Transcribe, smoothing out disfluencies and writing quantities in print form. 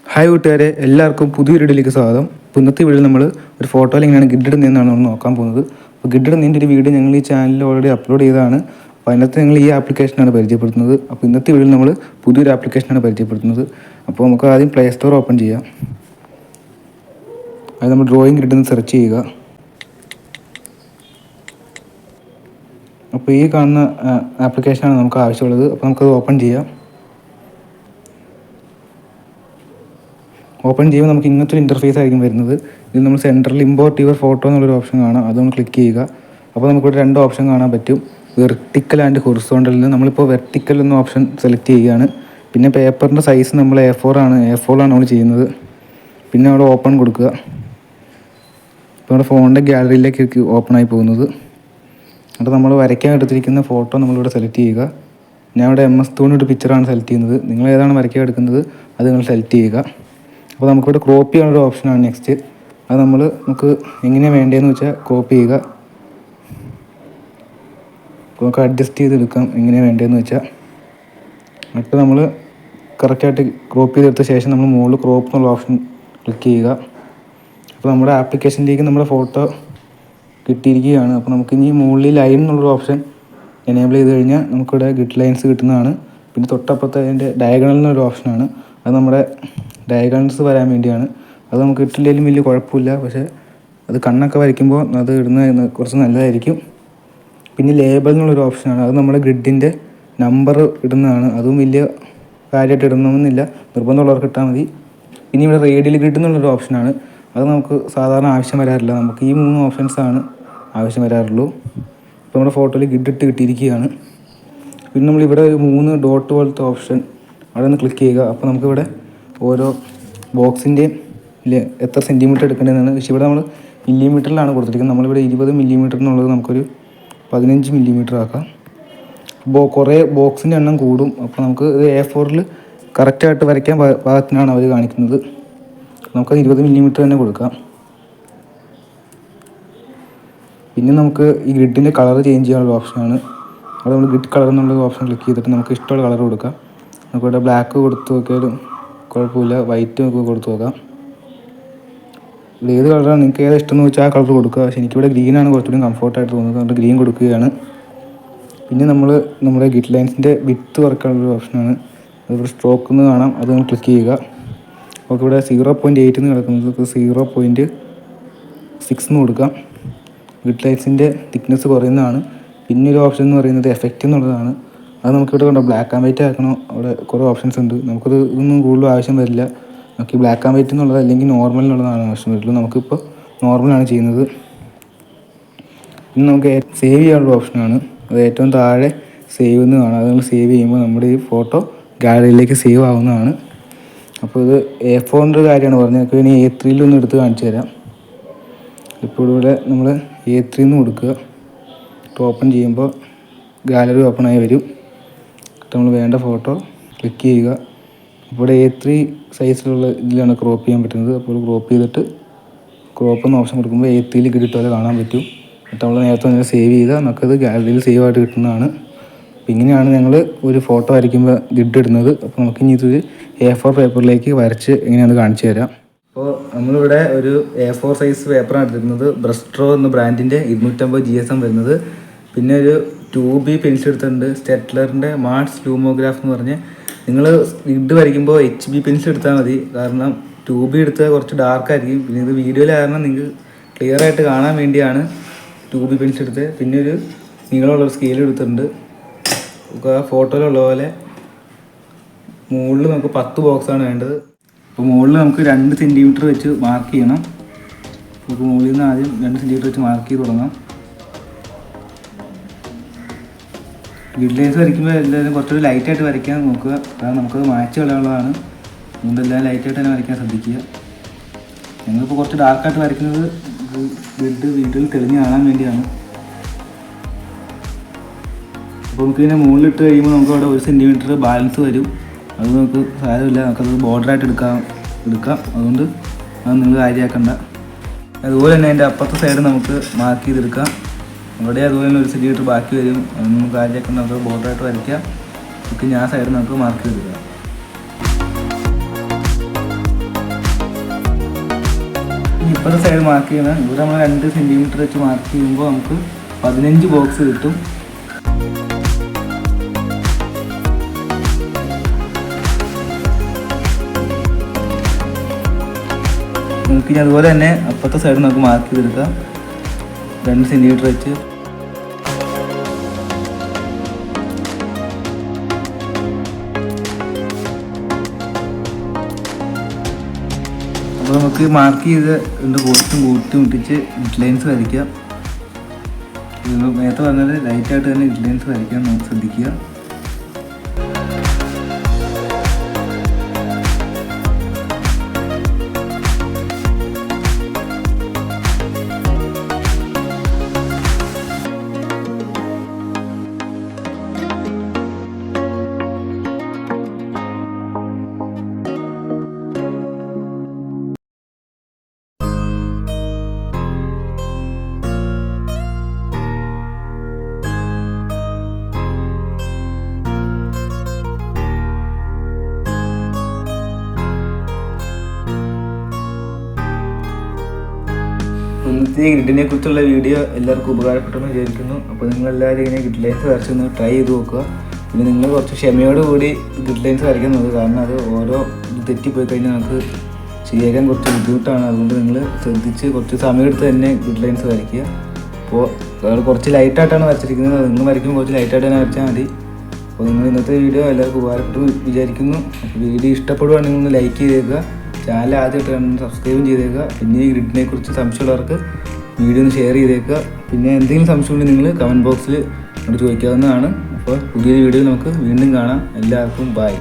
Hi കൂട്ടുകാരെ, എല്ലാവർക്കും പുതിയൊരു വീഡിയോയിലേക്ക് സ്വാഗതം. ഇപ്പോൾ ഇന്നത്തെ വീഡിയോയിൽ നമ്മൾ ഒരു ഫോട്ടോയിൽ എങ്ങനെയാണ് ഗിഡ് ഇടുന്നതെന്നാണ് നമ്മൾ നോക്കാൻ പോകുന്നത്. അപ്പോൾ ഗിഡ് ഇടുന്നതിൻ്റെ ഒരു വീഡിയോ ഞങ്ങൾ ഈ ചാനലിൽ ഓൾറെഡി അപ്ലോഡ് ചെയ്തതാണ്. അപ്പോൾ അതിനകത്ത് ഞങ്ങൾ ഈ ആപ്ലിക്കേഷനാണ് പരിചയപ്പെടുത്തുന്നത്. അപ്പോൾ ഇന്നത്തെ വീഡിയോയിൽ നമ്മൾ പുതിയൊരു ആപ്ലിക്കേഷനാണ് പരിചയപ്പെടുത്തുന്നത്. അപ്പോൾ നമുക്ക് ആദ്യം പ്ലേ സ്റ്റോർ ഓപ്പൺ ചെയ്യാം. അത് നമ്മൾ ഡ്രോയിങ് ഗ്രിഡ് എന്ന് സെർച്ച് ചെയ്യുക. അപ്പോൾ ഈ കാണുന്ന ആപ്ലിക്കേഷനാണ് നമുക്ക് ആവശ്യമുള്ളത്. അപ്പോൾ നമുക്കത് ഓപ്പൺ ചെയ്യാം. ഓപ്പൺ ചെയ്യുമ്പോൾ നമുക്ക് ഇങ്ങനത്തെ ഒരു ഇൻ്റർഫേസ് ആയിരിക്കും വരുന്നത്. ഇതിൽ നമ്മൾ സെൻറ്ററിൽ ഇമ്പോർട്ട് യുവർ ഫോട്ടോ എന്നുള്ളൊരു ഓപ്ഷൻ കാണാം. അത് നമ്മൾ ക്ലിക്ക് ചെയ്യുക. അപ്പോൾ നമുക്കിവിടെ രണ്ട് ഓപ്ഷൻ കാണാൻ പറ്റും, വെർട്ടിക്കൽ ആൻഡ് ഹൊറിസോണ്ടൽ. നമ്മളിപ്പോൾ വെർട്ടിക്കൽ എന്ന ഓപ്ഷൻ സെലക്ട് ചെയ്യുകയാണ്. പിന്നെ പേപ്പറിൻ്റെ സൈസ് നമ്മൾ A4 ആണ് നമ്മൾ ചെയ്യുന്നത്. പിന്നെ അവിടെ ഓപ്പൺ കൊടുക്കുക. ഇപ്പോൾ നമ്മുടെ ഫോണിൻ്റെ ഗാലറിയിലേക്ക് ഓപ്പൺ ആയി പോകുന്നത്. എന്നിട്ട് നമ്മൾ വരയ്ക്കാൻ എടുത്തിരിക്കുന്ന ഫോട്ടോ നമ്മളിവിടെ സെലക്ട് ചെയ്യുക. ഞാൻ ഇവിടെ MS ധോണിയുടെ പിക്ചറാണ് സെലക്ട് ചെയ്യുന്നത്. നിങ്ങൾ ഏതാണ് വരയ്ക്കാൻ എടുക്കുന്നത് അത് നിങ്ങൾ സെലക്ട് ചെയ്യുക. അപ്പോൾ നമുക്കിവിടെ ക്രോപ്പ് ചെയ്യാനൊരു ഓപ്ഷനാണ് നെക്സ്റ്റ്. അത് നമുക്ക് എങ്ങനെയാണ് വേണ്ടതെന്ന് വെച്ചാൽ ക്രോപ്പ് ചെയ്യുക. നമുക്ക് അഡ്ജസ്റ്റ് ചെയ്തെടുക്കാം എങ്ങനെയാണ് വേണ്ടതെന്ന് വെച്ചാൽ. എന്നിട്ട് നമ്മൾ കറക്റ്റായിട്ട് ക്രോപ്പ് ചെയ്തെടുത്ത ശേഷം നമ്മൾ മുകളിൽ ക്രോപ്പ് എന്നുള്ള ഓപ്ഷൻ ക്ലിക്ക് ചെയ്യുക. അപ്പോൾ നമ്മുടെ ആപ്ലിക്കേഷനിലേക്ക് നമ്മുടെ ഫോട്ടോ കിട്ടിയിരിക്കുകയാണ്. അപ്പോൾ നമുക്കിനി മുകളിൽ ലൈൻ എന്നുള്ളൊരു ഓപ്ഷൻ എനേബിൾ ചെയ്ത് കഴിഞ്ഞാൽ നമുക്കിവിടെ ഗിഡ് ലൈൻസ് കിട്ടുന്നതാണ്. പിന്നെ തൊട്ടപ്പുറത്ത് അതിൻ്റെ ഡയഗണൽ എന്നൊരു ഓപ്ഷനാണ്. അത് നമ്മുടെ ഡയഗണൽസ് വരാൻ വേണ്ടിയാണ്. അത് നമുക്ക് ഇട്ടില്ലെങ്കിലും വലിയ കുഴപ്പമില്ല, പക്ഷേ അത് കണ്ണൊക്കെ വരയ്ക്കുമ്പോൾ അത് ഇടുന്ന കുറച്ച് നല്ലതായിരിക്കും. പിന്നെ ലേബൽ എന്നുള്ളൊരു ഓപ്ഷനാണ്. അത് നമ്മുടെ ഗ്രിഡിൻ്റെ നമ്പർ ഇടുന്നതാണ്. അതും വലിയ കാര്യമായിട്ട് ഇടണമെന്നില്ല, നിർബന്ധമുള്ളവർക്ക് ഇട്ടാൽ മതി. പിന്നെ ഇവിടെ റേഡിയൽ ഗ്രിഡ് എന്നുള്ളൊരു ഓപ്ഷനാണ്. അത് നമുക്ക് സാധാരണ ആവശ്യം വരാറില്ല. നമുക്ക് ഈ 3 ഓപ്ഷൻസാണ് ആവശ്യം വരാറുള്ളൂ. ഇപ്പോൾ നമ്മുടെ ഫോട്ടോയിൽ ഗ്രിഡ് ഇട്ട് കിട്ടിയിരിക്കുകയാണ്. പിന്നെ നമ്മളിവിടെ ഒരു 3 ഡോട്ട് പോലത്തെ ഓപ്ഷൻ അവിടെ നിന്ന് ക്ലിക്ക് ചെയ്യുക. അപ്പോൾ നമുക്കിവിടെ ഓരോ ബോക്സിൻ്റെയും എത്ര സെൻറ്റിമീറ്റർ എടുക്കേണ്ടതെന്നാണ്. പക്ഷേ ഇവിടെ നമ്മൾ മില്ലിമീറ്ററിലാണ് കൊടുത്തിരിക്കുന്നത്. നമ്മളിവിടെ 20 മില്ലിമീറ്റർ എന്നുള്ളത് നമുക്കൊരു 15 മില്ലിമീറ്റർ ആക്കാം. കുറേ ബോക്സിൻ്റെ എണ്ണം കൂടും. അപ്പോൾ നമുക്ക് ഇത് A4 കറക്റ്റായിട്ട് വരയ്ക്കാൻ പാകത്തിനാണ് അവർ കാണിക്കുന്നത്. നമുക്കത് 20 മില്ലിമീറ്റർ തന്നെ കൊടുക്കാം. പിന്നെ നമുക്ക് ഈ ഗ്രിഡിൻ്റെ കളർ ചേഞ്ച് ചെയ്യാനുള്ള ഓപ്ഷനാണ്. അവിടെ നമ്മൾ ഗ്രിഡ് കളർ എന്നുള്ള ഓപ്ഷൻ ക്ലിക്ക് ചെയ്തിട്ട് നമുക്ക് ഇഷ്ടമുള്ള കളർ കൊടുക്കാം. നമുക്കിവിടെ ബ്ലാക്ക് കൊടുത്ത് നോക്കിയാലും കുഴപ്പമില്ല, വൈറ്റ് നമുക്ക് കൊടുത്ത് നോക്കാം. ഏത് കളറാണ് നിങ്ങൾക്ക് ഏതാ ഇഷ്ടം എന്ന് വെച്ചാൽ ആ കളർ കൊടുക്കുക. പക്ഷേ എനിക്കിവിടെ ഗ്രീനാണ് കുറച്ചുകൂടി കംഫർട്ടായിട്ട് തോന്നുന്നത്, അതുകൊണ്ട് ഗ്രീൻ കൊടുക്കുകയാണ്. പിന്നെ നമ്മുടെ ഗിഡ് ലൈൻസിൻ്റെ വിഡ്ത്ത് കുറയ്ക്കാനുള്ളൊരു ഓപ്ഷനാണ്. അതിവിടെ സ്ട്രോക്ക് എന്ന് കാണാം, അത് നമ്മൾ ക്ലിക്ക് ചെയ്യുക. നമുക്ക് ഇവിടെ 0.8 എന്ന് കിടക്കുന്നത് 0.6 എന്ന് കൊടുക്കാം. ഗിഡ് ലൈൻസിൻ്റെ തിക്നെസ് കുറയുന്നതാണ്. പിന്നെ ഒരു ഓപ്ഷൻ എന്ന് പറയുന്നത് എഫക്റ്റ് എന്നുള്ളതാണ്. അത് നമുക്കിവിടെ കണ്ടോ ബ്ലാക്ക് ആൻഡ് വൈറ്റ് ആക്കണോ, അവിടെ കുറേ ഓപ്ഷൻസ് ഉണ്ട്. ഇതൊന്നും കൂടുതൽ ആവശ്യം വരില്ല. നമുക്ക് ഈ ബ്ലാക്ക് ആൻഡ് വൈറ്റ് എന്നുള്ളത് അല്ലെങ്കിൽ നോർമൽ എന്നുള്ളതാണ് ആവശ്യം വരുള്ളൂ. നമുക്കിപ്പോൾ നോർമലാണ് ചെയ്യുന്നത്. പിന്നെ നമുക്ക് സേവ് ചെയ്യാനുള്ള ഓപ്ഷനാണ്. അത് ഏറ്റവും താഴെ സേവ് എന്ന് കാണാം. അത് നമ്മൾ സേവ് ചെയ്യുമ്പോൾ നമ്മുടെ ഈ ഫോട്ടോ ഗാലറിയിലേക്ക് സേവ് ആവുന്നതാണ്. അപ്പോൾ ഇത് A4 കാര്യമാണ് പറഞ്ഞത്. നമുക്ക് ഇനി A3 ഒന്ന് എടുത്ത് കാണിച്ചു തരാം. ഇപ്പോൾ ഇവിടെ നമ്മൾ A3 എന്ന് കൊടുക്കുക. ഓപ്പൺ ചെയ്യുമ്പോൾ ഗാലറി ഓപ്പൺ ആയി വരും. നമ്മൾ വേണ്ട ഫോട്ടോ ക്ലിക്ക് ചെയ്യുക. ഇവിടെ A3 സൈസിലുള്ള ഇതിലാണ് ക്രോപ്പ് ചെയ്യാൻ പറ്റുന്നത്. അപ്പോൾ ക്രോപ്പ് ചെയ്തിട്ട് ക്രോപ്പ് എന്ന ഓപ്ഷൻ കൊടുക്കുമ്പോൾ A3 ഗ്രിഡ് പോലെ കാണാൻ പറ്റും. എന്നിട്ട് നമ്മൾ നേരത്തെ തന്നെ സേവ് ചെയ്താൽ നമുക്കത് ഗാലറിയിൽ സേവ് ആയിട്ട് കിട്ടുന്നതാണ്. അപ്പോൾ ഇങ്ങനെയാണ് ഞങ്ങൾ ഒരു ഫോട്ടോ വരയ്ക്കുമ്പോൾ ഗ്രിഡ് ഇടുന്നത്. അപ്പോൾ നമുക്കിനി ഇതൊരു A4 പേപ്പറിലേക്ക് വരച്ച് എങ്ങനെയാണ് കാണിച്ചു തരാം. അപ്പോൾ നമ്മളിവിടെ ഒരു A4 സൈസ് പേപ്പറാണ് എടുത്തിരുന്നത്. ബ്രസ്ട്രോ എന്ന ബ്രാൻഡിൻ്റെ 250 GSM വരുന്നത്. പിന്നെ ഒരു 2B പെൻസിൽ എടുത്തിട്ടുണ്ട്, സ്റ്റെറ്റ്ലറിൻ്റെ മാർസ് ലൂമോഗ്രാഫ് എന്ന് പറഞ്ഞ്. നിങ്ങൾ ഗ്രിഡ് വരയ്ക്കുമ്പോൾ HB പെൻസിൽ എടുത്താൽ മതി, കാരണം 2B എടുത്താൽ കുറച്ച് ഡാർക്കായിരിക്കും. പിന്നെ ഇത് വീഡിയോയിൽ കാരണം നിങ്ങൾക്ക് ക്ലിയർ ആയിട്ട് കാണാൻ വേണ്ടിയാണ് 2B പെൻസിൽ എടുത്തത്. പിന്നെ ഒരു നീളമുള്ളൊരു സ്കെയിൽ എടുത്തിട്ടുണ്ട്. ആ ഫോട്ടോയിലുള്ള പോലെ മുകളിൽ നമുക്ക് 10 ബോക്സാണ് വേണ്ടത്. അപ്പോൾ മുകളിൽ നമുക്ക് 2 സെൻറ്റിമീറ്റർ വെച്ച് മാർക്ക് ചെയ്യണം. നമുക്ക് മുകളിൽ നിന്ന് ആദ്യം 2 സെൻറ്റിമീറ്റർ വെച്ച് മാർക്ക് ചെയ്ത് തുടങ്ങാം. ഗ്രിഡ് ലൈൻസ് വരയ്ക്കുമ്പോൾ എല്ലാവരും കുറച്ചുകൂടി ലൈറ്റായിട്ട് വരയ്ക്കാൻ നോക്കുക, കാരണം നമുക്കത് മായ്ച്ച് കളയാനുള്ളതാണ്. അതുകൊണ്ട് എല്ലാം ലൈറ്റായിട്ട് തന്നെ വരയ്ക്കാൻ ശ്രദ്ധിക്കുക. ഞങ്ങളിപ്പോൾ കുറച്ച് ഡാർക്കായിട്ട് വരയ്ക്കുന്നത് ഗ്രിഡ് വീഡിയോയിൽ തെളിഞ്ഞ് കാണാൻ വേണ്ടിയാണ്. അപ്പോൾ നമുക്ക് ഇതിനെ മുകളിലിട്ട് കഴിയുമ്പോൾ നമുക്ക് അവിടെ 1 സെൻറ്റിമീറ്റർ ബാലൻസ് വരും. അത് നമുക്ക് സാരമില്ല, നമുക്കത് ബോർഡറായിട്ട് എടുക്കാം. അതുകൊണ്ട് അത് നിങ്ങൾ കാര്യമാക്കണ്ട. അതുപോലെ തന്നെ അതിൻ്റെ അപ്പുറത്തെ സൈഡ് നമുക്ക് മാർക്ക് ചെയ്തെടുക്കാം. അവിടെ അതുപോലെ തന്നെ 1 സെൻറ്റിമീറ്റർ ബാക്കി വരും. അതൊന്നും കാര്യമാക്കണ്ട, നമുക്ക് ബോർഡറായിട്ട് വരയ്ക്കാം. നമുക്ക് ഞാൻ സൈഡ് നമുക്ക് മാർക്ക് ചെയ്തെടുക്കാം. ഇപ്പോഴത്തെ സൈഡ് മാർക്ക് ചെയ്യണം. ഇവിടെ നമ്മൾ 2 സെൻറ്റിമീറ്റർ വെച്ച് മാർക്ക് ചെയ്യുമ്പോൾ നമുക്ക് 15 ബോക്സ് കിട്ടും. നമുക്ക് ഇനി അതുപോലെ തന്നെ അപ്പുറത്തെ സൈഡ് നമുക്ക് മാർക്ക് ചെയ്തെടുക്കാം 2 സെൻറ്റിമീറ്റർ വെച്ച്. അപ്പോൾ നമുക്ക് മാർക്ക് ചെയ്ത് പോസ്റ്റും കൂട്ടി മുട്ടിച്ച് ഗ്രിഡ് വരയ്ക്കാം. നേരത്തെ പറഞ്ഞത് ലൈറ്റായിട്ട് തന്നെ ഗ്രിഡ് വരയ്ക്കാൻ നമുക്ക് ശ്രദ്ധിക്കുക. ഇന്നത്തെ ഗ്രിഡിനെ കുറിച്ചുള്ള വീഡിയോ എല്ലാവർക്കും ഉപകാരപ്പെട്ടെന്ന് വിചാരിക്കുന്നു. അപ്പോൾ നിങ്ങളെല്ലാവരും ഇങ്ങനെ ഗ്രിഡ് ലൈൻസ് വരച്ചൊന്ന് ട്രൈ ചെയ്ത് നോക്കുക. പിന്നെ നിങ്ങൾ കുറച്ച് ക്ഷമയോടുകൂടി ഗ്രിഡ് ലൈൻസ് വരയ്ക്കാൻ നോക്കുക. കാരണം അത് ഓരോ തെറ്റിപ്പോയി കഴിഞ്ഞാൽ നമുക്ക് ശരിയാക്കാൻ കുറച്ച് ബുദ്ധിമുട്ടാണ്. അതുകൊണ്ട് നിങ്ങൾ ശ്രദ്ധിച്ച് കുറച്ച് സമയമെടുത്ത് തന്നെ ഗ്രിഡ് ലൈൻസ് വരയ്ക്കുക. അപ്പോൾ കുറച്ച് ലൈറ്റായിട്ടാണ് വരച്ചിരിക്കുന്നത്. നിങ്ങൾ വരയ്ക്കുമ്പോൾ കുറച്ച് ലൈറ്റായിട്ട് തന്നെ വരച്ചാൽ മതി. അപ്പോൾ നിങ്ങൾ ഇന്നത്തെ വീഡിയോ എല്ലാവർക്കും ഉപകാരപ്പെട്ടു വിചാരിക്കുന്നു. അപ്പോൾ വീഡിയോ ഇഷ്ടപ്പെടുവാണെങ്കിൽ ഒന്ന് ലൈക്ക് ചെയ്തേക്കുക. ചാനൽ ആദ്യമായിട്ട് സബ്സ്ക്രൈബും ചെയ്തേക്കുക. പിന്നെ ഈ ഗ്രിഡിനെ കുറിച്ച് സംശയമുള്ളവർക്ക് വീഡിയോ ഒന്ന് ഷെയർ ചെയ്തേക്കുക. പിന്നെ എന്തെങ്കിലും സംശയമുണ്ടെങ്കിൽ നിങ്ങൾ കമൻറ്റ് ബോക്സിൽ ചോദിക്കാവുന്നതാണ്. അപ്പോൾ പുതിയൊരു വീഡിയോ നമുക്ക് വീണ്ടും കാണാം. എല്ലാവർക്കും ബൈ.